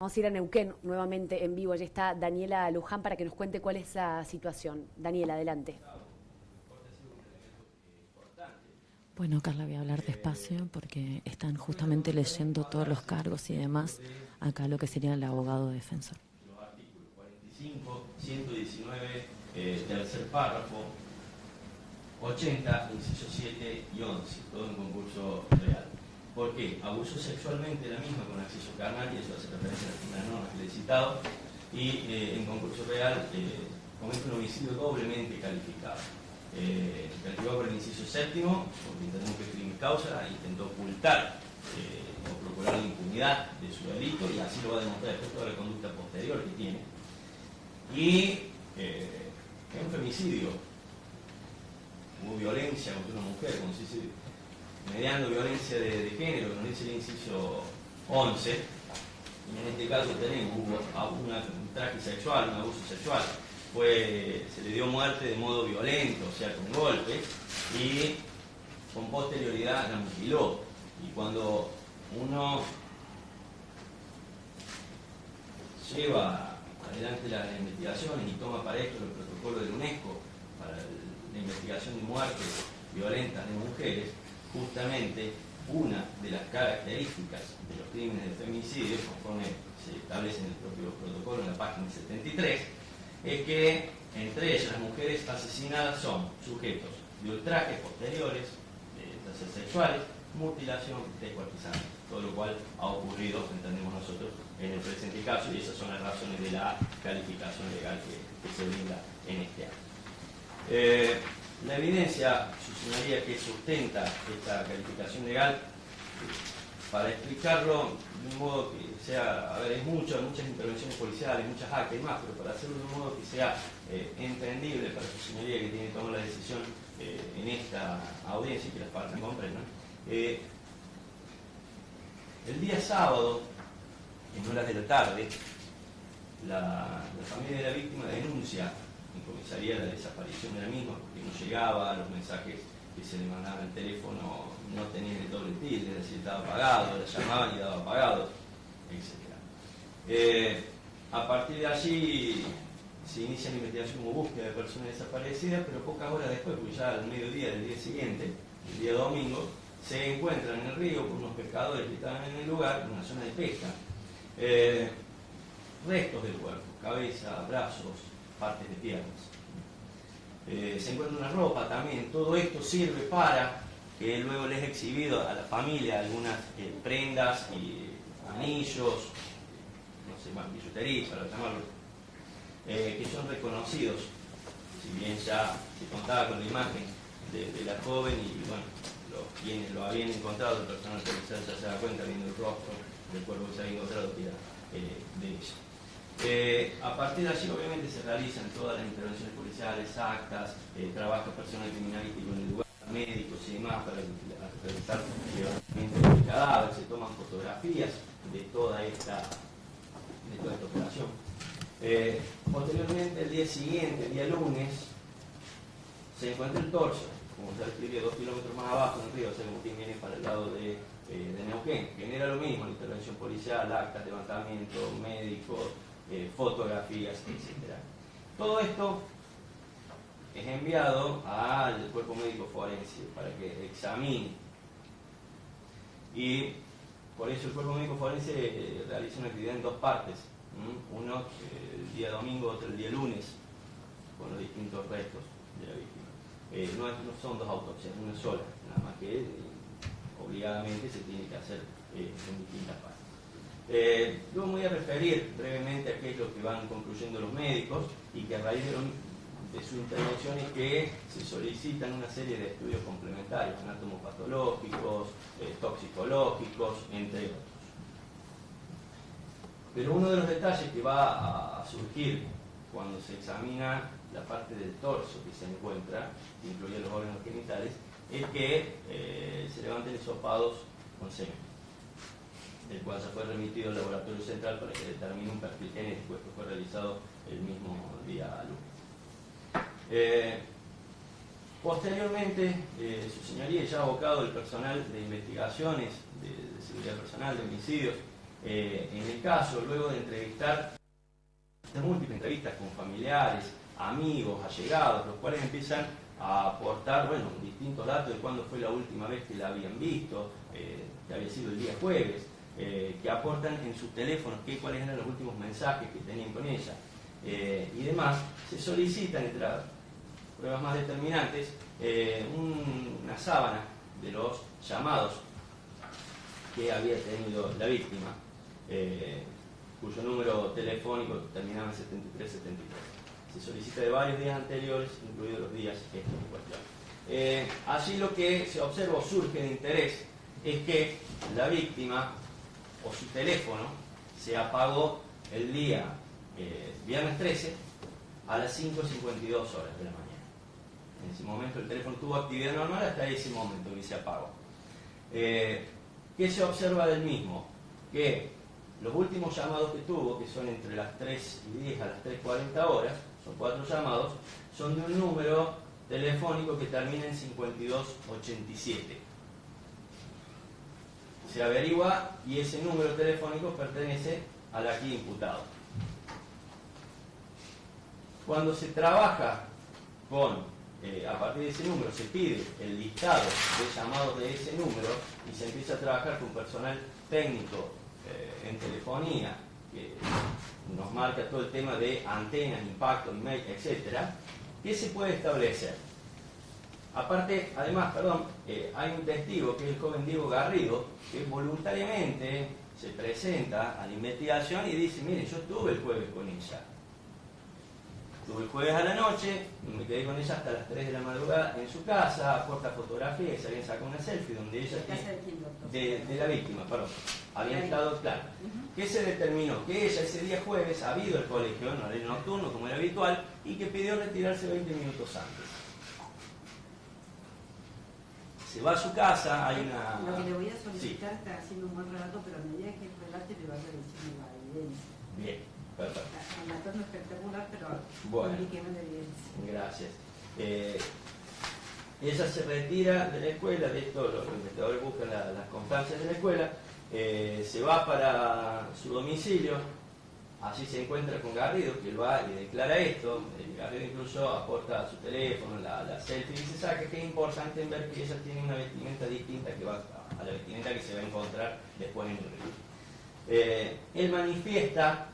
Vamos a ir a Neuquén nuevamente en vivo. Allí está Daniela Luján para que nos cuente cuál es la situación. Daniela, adelante. Bueno, Carla, voy a hablar despacio porque están justamente leyendo todos los cargos y demás acá lo que sería el abogado defensor. Los artículos 45, 119, tercer párrafo, 80, inciso 7 y 11, todo en concurso real. ¿Por qué? Abusó sexualmente la misma con acceso carnal, y eso hace referencia a las primeras normas que le he citado, y en concurso real comete un homicidio doblemente calificado. Calificado por el inciso séptimo, porque entendemos que es crimen causa, intentó ocultar o procurar la impunidad de su delito, y así lo va a demostrar después toda la conducta posterior que tiene. Y es un femicidio. Hubo violencia contra una mujer, como se dice, mediando violencia de género, como dice el inciso 11, y en este caso tenemos un traje sexual, un abuso sexual. Se le dio muerte de modo violento, o sea, con golpes, y con posterioridad la mutiló. Y cuando uno lleva adelante las investigaciones y toma para esto el protocolo de UNESCO para la investigación de muertes violentas de mujeres, justamente una de las características de los crímenes de femicidio, conforme se establece en el propio protocolo en la página 73, es que entre ellas las mujeres asesinadas son sujetos de ultrajes posteriores, de placeres sexuales, mutilación, descuartizamiento, todo lo cual ha ocurrido, entendemos nosotros, en el presente caso, y esas son las razones de la calificación legal que se brinda en este acto. La evidencia, su señoría, que sustenta esta calificación legal, para explicarlo de un modo que sea, hay muchas intervenciones policiales, muchas actas y más, pero para hacerlo de un modo que sea entendible para su señoría que tiene que tomar la decisión en esta audiencia y que las partes comprendan. El día sábado, en horas de la tarde, la familia de la víctima denuncia en comisaría la desaparición de la misma, porque no llegaba, los mensajes que se le mandaban al teléfono no tenían el doble tilde, es decir, estaba apagado, la llamaban y daba apagado, etc. A partir de allí se inicia la investigación como búsqueda de personas desaparecidas, pero pocas horas después, porque ya al mediodía del día siguiente, el día domingo, se encuentran en el río por unos pescadores que estaban en el lugar, en una zona de pesca, restos del cuerpo, cabeza, brazos, partes de piernas. Se encuentra una ropa también. Todo esto sirve para que luego les he exhibido a la familia algunas prendas y anillos, no sé, billutería, para llamarlo, que son reconocidos, si bien ya se contaba con la imagen de la joven, y bueno, quienes lo habían encontrado, el personal policial ya se da cuenta viendo el rostro del cuerpo que se había encontrado, que era de ella. A partir de allí, obviamente, se realizan todas las intervenciones policiales, actas, trabajo personal criminalístico en el lugar, médicos y demás, para realizar levantamiento del cadáver, se toman fotografías de toda esta operación. Posteriormente, el día siguiente, el día lunes, se encuentra el torso, como se describe 2 kilómetros más abajo en el río, o sea, como quien viene para el lado de Neuquén. Genera lo mismo, la intervención policial, actas, levantamiento, médicos, fotografías, etc. Todo esto es enviado al cuerpo médico forense para que examine, y por eso el cuerpo médico forense realiza una actividad en 2 partes, uno el día domingo, otro el día lunes, con los distintos restos de la víctima. No son 2 autopsias, una sola, nada más que obligadamente se tiene que hacer en distintas partes. Luego me voy a referir brevemente a qué es lo que van concluyendo los médicos, y que a raíz de su intervención es que se solicitan una serie de estudios complementarios, anatomopatológicos, toxicológicos, entre otros. Pero uno de los detalles que va a surgir cuando se examina la parte del torso que se encuentra, que incluye los órganos genitales, es que se levanten hisopados con semen, el cual ya fue remitido al laboratorio central para que determine un perfil genético. Esto fue realizado el mismo día lunes. Posteriormente, su señoría, ya abocado el personal de investigaciones de seguridad personal, de homicidios, En el caso, luego de entrevistar, estas múltiples entrevistas con familiares, amigos, allegados, los cuales empiezan a aportar, bueno, distintos datos de cuándo fue la última vez que la habían visto, que había sido el día jueves, que aportan en sus teléfonos cuáles eran los últimos mensajes que tenían con ella y demás, se solicitan, entre las pruebas más determinantes, una sábana de los llamados que había tenido la víctima, cuyo número telefónico terminaba en 7373. Se solicita de varios días anteriores, incluidos los días estos en cuestión. Allí lo que se observa o surge de interés es que la víctima o su teléfono se apagó el día viernes 13 a las 5:52 horas de la mañana. En ese momento el teléfono tuvo actividad normal hasta ese momento que se apagó. ¿Qué se observa del mismo? Que los últimos llamados que tuvo, que son entre las 3:10 a las 3:40 horas, son 4 llamados, son de un número telefónico que termina en 5287. Se averigua y ese número telefónico pertenece al aquí imputado. Cuando se trabaja a partir de ese número, se pide el listado de llamados de ese número y se empieza a trabajar con personal técnico en telefonía, que nos marca todo el tema de antenas, impacto, email, etc. ¿Qué se puede establecer? Además, hay un testigo que es el joven Diego Garrido, que voluntariamente se presenta a la investigación y dice: mire, yo estuve el jueves con ella. Estuve el jueves a la noche, me quedé con ella hasta las 3 de la madrugada en su casa, aporta fotografías, se habían sacado una selfie donde ella... de la víctima, habían estado, claro. ¿Qué se determinó? Que ella ese día jueves ha habido al colegio, en horario nocturno como era habitual, y que pidió retirarse 20 minutos antes. Se va a su casa, hay una... Lo que le voy a solicitar, está haciendo un buen relato, pero a medida que relate le vaya diciendo la evidencia. Bien, perfecto. El relato no es espectacular, pero bueno, indiquemos la evidencia. Gracias. Ella se retira de la escuela, de esto los investigadores buscan las constancias de la escuela, se va para su domicilio, allí se encuentra con Garrido, que lo va y declara esto. Garrido incluso aporta su teléfono, la selfie, y se saca, que es importante ver que ella tiene una vestimenta distinta que va a la vestimenta que se va a encontrar después en el río. Él manifiesta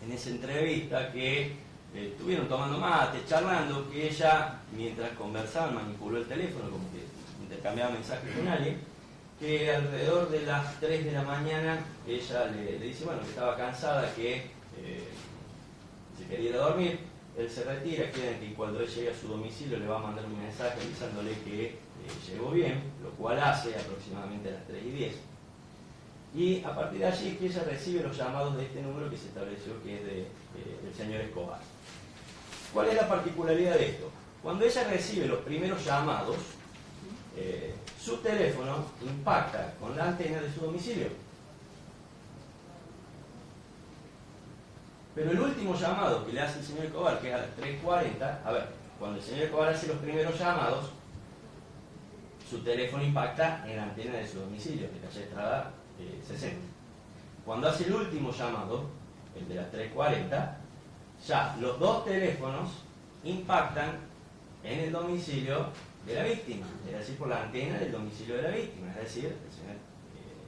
en esa entrevista que estuvieron tomando mate, charlando, que ella, mientras conversaban, manipuló el teléfono, como que intercambiaba mensajes con alguien, que alrededor de las 3 de la mañana ella le dice, bueno, que estaba cansada, que se quería ir a dormir. Él se retira, queda en que cuando él llegue a su domicilio le va a mandar un mensaje avisándole que llegó bien, lo cual hace aproximadamente a las 3:10. Y a partir de allí es que ella recibe los llamados de este número que se estableció que es del señor Escobar. ¿Cuál es la particularidad de esto? Cuando ella recibe los primeros llamados, su teléfono impacta con la antena de su domicilio. Pero el último llamado que le hace el señor Escobar, que es a las 3:40, cuando el señor Escobar hace los primeros llamados, su teléfono impacta en la antena de su domicilio, de calle Estrada 60. Cuando hace el último llamado, el de las 3:40, ya los dos teléfonos impactan en el domicilio de la víctima, es decir, por la antena del domicilio de la víctima, es decir, el señor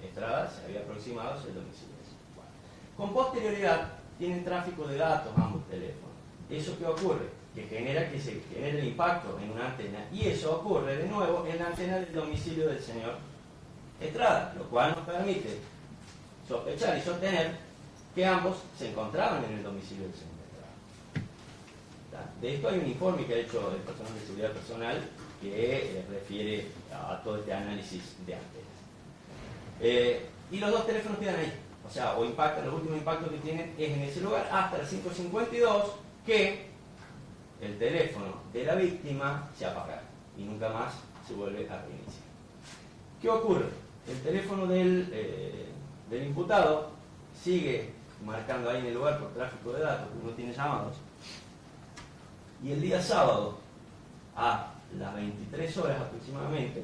Estrada se había aproximado hacia el domicilio. Bueno, con posterioridad tienen tráfico de datos ambos teléfonos. ¿Eso qué ocurre? Que genera que se genere el impacto en una antena, y eso ocurre de nuevo en la antena del domicilio del señor Estrada, lo cual nos permite sospechar y sostener que ambos se encontraban en el domicilio del señor Estrada. De esto hay un informe que ha hecho el personal de seguridad personal que refiere a todo este análisis de antenas. Y los dos teléfonos quedan ahí, o sea, o impactan, los últimos impactos que tienen es en ese lugar hasta las 5:52, que el teléfono de la víctima se apaga y nunca más se vuelve a reiniciar. ¿Qué ocurre? El teléfono del imputado sigue marcando ahí en el lugar por tráfico de datos, uno tiene llamados, y el día sábado a las 23 horas aproximadamente,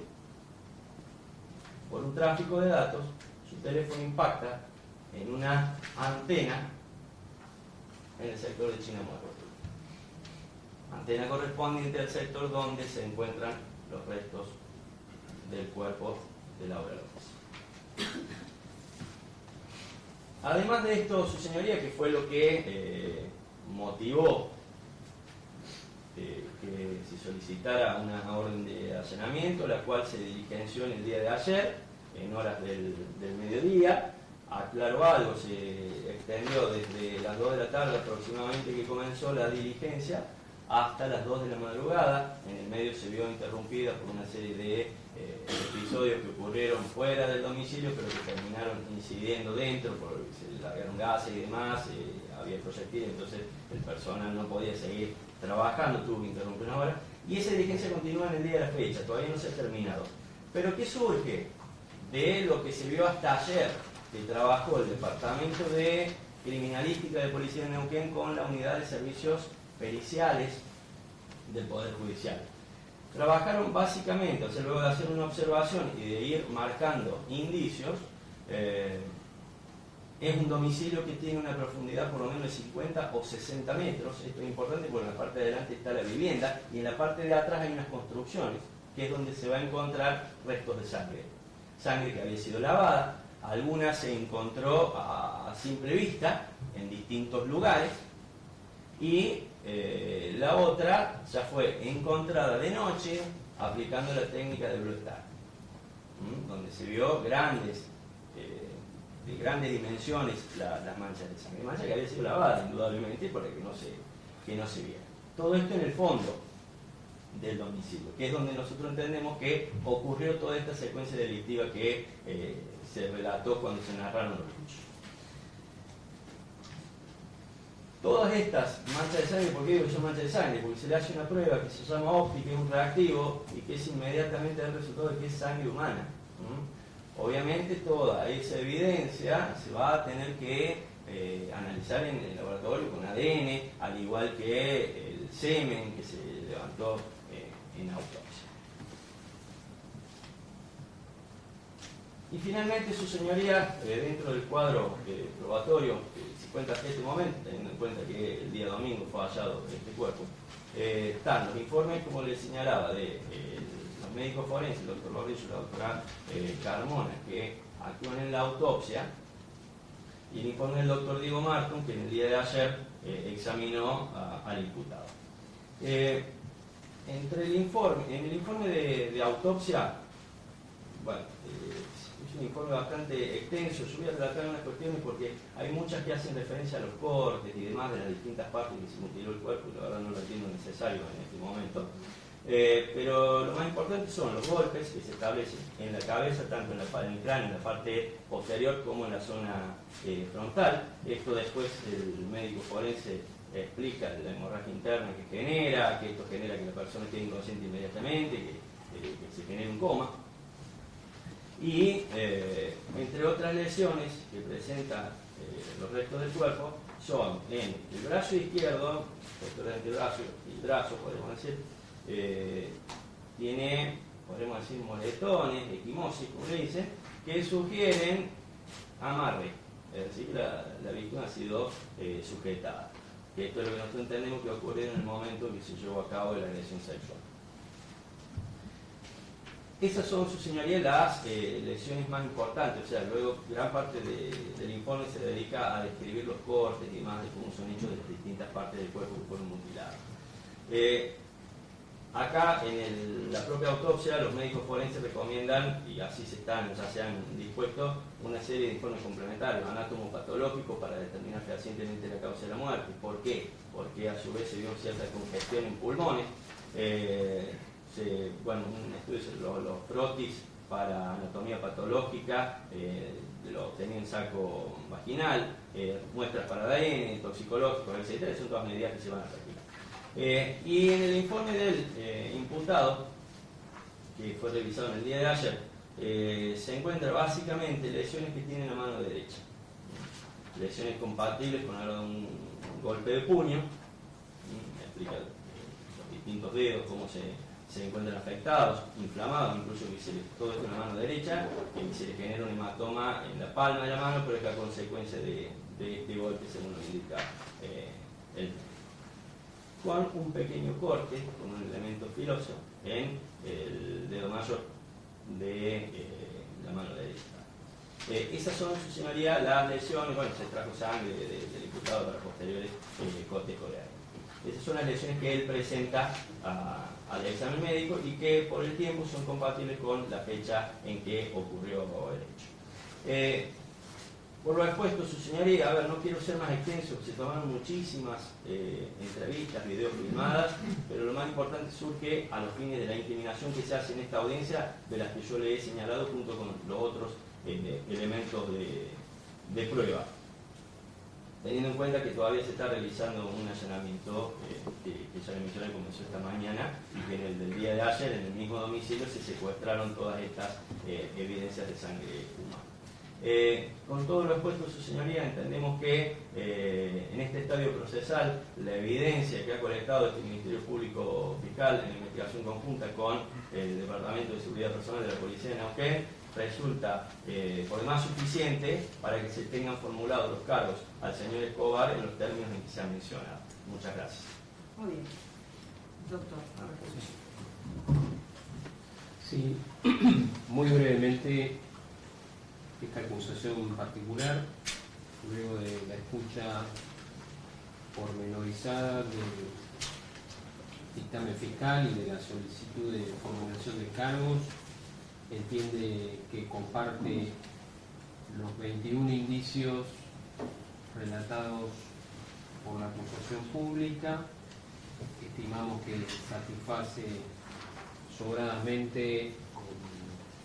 por un tráfico de datos, su teléfono impacta en una antena en el sector de Chinamuerto. Antena correspondiente al sector donde se encuentran los restos del cuerpo de Laura López. Además de esto, su señoría, que fue lo que motivó que se solicitara una orden de allanamiento, la cual se diligenció en el día de ayer, en horas del mediodía. Aclaró algo, se extendió desde las 2 de la tarde aproximadamente que comenzó la diligencia hasta las 2 de la madrugada. En el medio se vio interrumpida por una serie de episodios que ocurrieron fuera del domicilio, pero que terminaron incidiendo dentro, porque se largaron gases y demás, había proyectiles, entonces el personal no podía seguir trabajando, tuvo que interrumpir una hora, y esa diligencia continúa en el día de la fecha, todavía no se ha terminado. Pero ¿qué surge de lo que se vio hasta ayer, que trabajó el Departamento de Criminalística de Policía de Neuquén con la Unidad de Servicios Periciales del Poder Judicial? Trabajaron básicamente, o sea, luego de hacer una observación y de ir marcando indicios, es un domicilio que tiene una profundidad por lo menos de 50 o 60 metros. Esto es importante porque en la parte de adelante está la vivienda y en la parte de atrás hay unas construcciones, que es donde se va a encontrar restos de sangre. Sangre que había sido lavada, alguna se encontró a simple vista en distintos lugares y la otra ya fue encontrada de noche aplicando la técnica de Blue Star, donde se vio de grandes dimensiones las manchas de sangre, manchas que había sido lavada indudablemente para que no se viera. Todo esto en el fondo del domicilio, que es donde nosotros entendemos que ocurrió toda esta secuencia delictiva que se relató cuando se narraron los hechos. Todas estas manchas de sangre, ¿por qué digo que son manchas de sangre? Porque se le hace una prueba que se llama óptica, es un reactivo y que es inmediatamente el resultado de que es sangre humana. Obviamente toda esa evidencia se va a tener que analizar en el laboratorio con ADN, al igual que el semen que se levantó en autopsia. Y finalmente, su señoría, dentro del cuadro probatorio que se cuenta hasta este momento, teniendo en cuenta que el día domingo fue hallado este cuerpo, están los informes, como les señalaba, de los médicos forenses, el doctor Lorrillo y la doctora Carmona, que actúan en la autopsia, y el informe del doctor Diego Marton, que en el día de ayer examinó al imputado. En el informe de autopsia, bueno, es un informe bastante extenso. Yo voy a tratar unas cuestiones porque hay muchas que hacen referencia a los cortes y demás de las distintas partes que se mutiló el cuerpo, y la verdad no lo entiendo necesario en este momento. Pero lo más importante son los golpes que se establecen en la cabeza, tanto en el cráneo, en la parte posterior, como en la zona frontal. Esto después el médico forense explica la hemorragia interna que genera, que esto genera que la persona quede inconsciente inmediatamente, que se genere un coma. Y entre otras lesiones que presentan los restos del cuerpo son en el brazo izquierdo, el antebrazo y el brazo, podemos decir, tiene, podemos decir, moretones, equimosis, como le dicen, que sugieren amarre, es decir, la víctima ha sido sujetada. Que esto es lo que nosotros entendemos que ocurrió en el momento que se llevó a cabo la agresión sexual. Esas son, su señoría, las lesiones más importantes. O sea, luego gran parte del informe se dedica a describir los cortes y demás de cómo son hechos de las distintas partes del cuerpo que fueron mutiladas. Acá, en la propia autopsia, los médicos forenses recomiendan, y así ya se han dispuesto, una serie de informes complementarios, anatomopatológicos, para determinar fehacientemente la causa de la muerte. ¿Por qué? Porque a su vez se vio cierta congestión en pulmones. Un estudio sobre los frotis para anatomía patológica, lo obtenía en saco vaginal, muestras para ADN, toxicológicos, etc. Son todas medidas que se van a practicar. Y en el informe del imputado, que fue revisado en el día de ayer, se encuentra básicamente lesiones que tienen la mano derecha. Lesiones compatibles con un golpe de puño. Explica los distintos dedos, cómo se se encuentran afectados, inflamados, incluso todo esto en la mano derecha, y se le genera un hematoma en la palma de la mano, pero es a consecuencia de este golpe, según lo indica el con un pequeño corte, con un elemento filoso, en el dedo mayor de la mano derecha. Esas son, su señoría, las lesiones. Bueno, se extrajo sangre del imputado para posteriores cotejo de ahí. Esas son las lesiones que él presenta al examen médico y que por el tiempo son compatibles con la fecha en que ocurrió el hecho. Por lo expuesto, su señoría, a ver, no quiero ser más extenso, se tomaron muchísimas entrevistas, videos filmadas, pero lo más importante surge a los fines de la incriminación que se hace en esta audiencia, de las que yo le he señalado junto con los otros elementos de prueba. Teniendo en cuenta que todavía se está realizando un allanamiento que ya le mencioné, comenzó esta mañana, y que en el del día de ayer, en el mismo domicilio, se secuestraron todas estas evidencias de sangre humana. Con todo lo expuesto, su señoría, entendemos que en este estadio procesal la evidencia que ha colectado este Ministerio Público Fiscal en investigación conjunta con el Departamento de Seguridad Personal de la Policía de Neuquén resulta por demás suficiente para que se tengan formulados los cargos al señor Escobar en los términos en que se ha mencionado. Muchas gracias. Muy bien. Doctor. Sí, muy brevemente, esta acusación en particular, luego de la escucha pormenorizada del dictamen fiscal y de la solicitud de formulación de cargos, entiende que comparte los 21 indicios relatados por la acusación pública. Estimamos que satisface sobradamente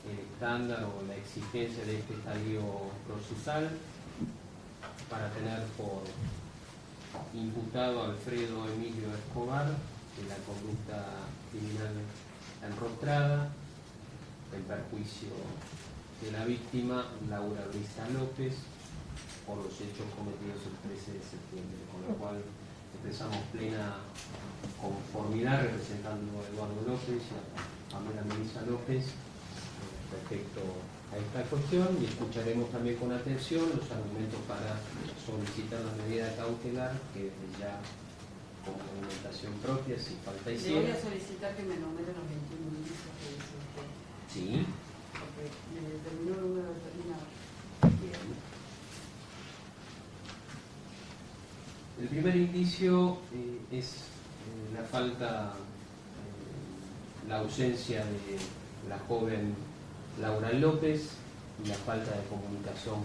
el estándar o la exigencia de este estadio procesal para tener por imputado a Alfredo Emilio Escobar de la conducta criminal enrostrada en perjuicio de la víctima Laura Luisa López por los hechos cometidos el 13 de septiembre, con lo cual expresamos plena conformidad representando a Eduardo López y a Pamela Melissa López respecto a esta cuestión, y escucharemos también con atención los argumentos para solicitar la medida cautelar que desde ya con argumentación propia, si falta Le hiciera. voy a solicitar que me nombre los 21 indicios que dice usted, Sí. porque me determinó un número determinado. Bien. El primer indicio es la falta, la ausencia de la joven Laura López y la falta de comunicación